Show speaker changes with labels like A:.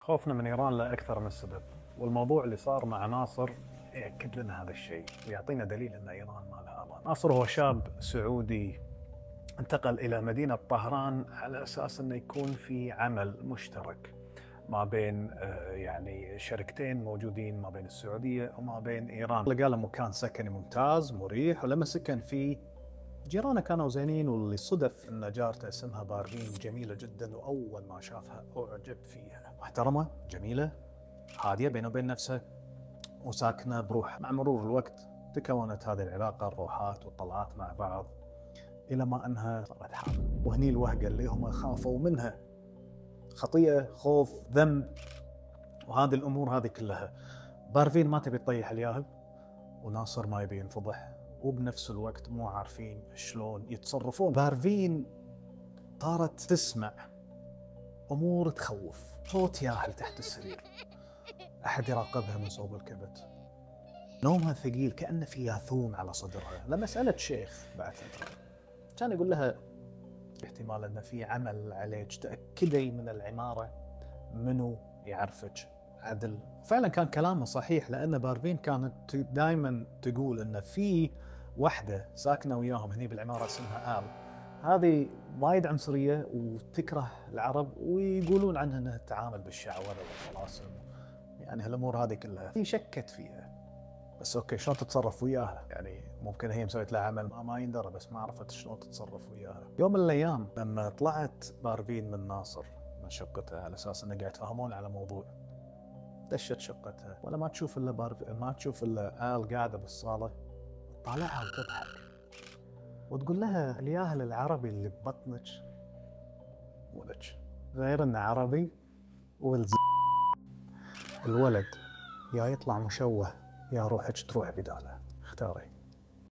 A: خوفنا من إيران لأكثر من سبب، والموضوع اللي صار مع ناصر يأكد لنا هذا الشيء ويعطينا دليل أن إيران ما لها أمان. ناصر هو شاب سعودي انتقل إلى مدينة طهران على أساس أنه يكون في عمل مشترك ما بين يعني شركتين موجودين ما بين السعودية وما بين إيران. لقى له مكان سكني ممتاز مريح، ولما سكن فيه جيرانه كانوا زينين، واللي صدف ان جارته اسمها باربين جميله جدا، واول ما شافها اعجب فيها. محترمه جميله هاديه بينه وبين نفسها وساكنه بروح. مع مرور الوقت تكونت هذه العلاقه، الروحات والطلعات مع بعض، الى ما انها صارت حامل. وهني الوهقه اللي هم خافوا منها، خطيئه، خوف، ذنب، وهذه الامور هذه كلها. بارفين ما تبي تطيح الياهل، وناصر ما يبي ينفضح، وبنفس الوقت مو عارفين شلون يتصرفون. بارفين صارت تسمع امور تخوف، صوت ياهل تحت السرير، احد يراقبها من صوب الكبت، نومها ثقيل كأنه في ياثوم على صدرها. لما سألت شيخ بعد فترة كان يقول لها احتمال ان في عمل عليك، تأكدي من العمارة منو يعرفك عدل. فعلا كان كلامه صحيح، لأن بارفين كانت دائما تقول ان في وحدة ساكنة وياهم هني بالعمارة اسمها آل، هذه وايد عنصرية وتكره العرب، ويقولون عنها انها تتعامل بالشعوذة والطلاسم، يعني هالامور هذه كلها. هي شكت فيها، بس اوكي شلون تتصرف وياها؟ يعني ممكن هي مسويت لها عمل ما يندرى، بس ما عرفت شلون تتصرف وياها. يوم من الايام لما طلعت بارفين من ناصر من شقتها على اساس انه قاعد يتفاهمون على موضوع، دشت شقتها ولا ما تشوف الا ما تشوف الا آل قاعده بالصاله، طالعها وتضحك وتقول لها الياهل العربي اللي ببطنك ولك، غير انه عربي الولد يا يطلع مشوه يا روحك تروح بداله، اختاري.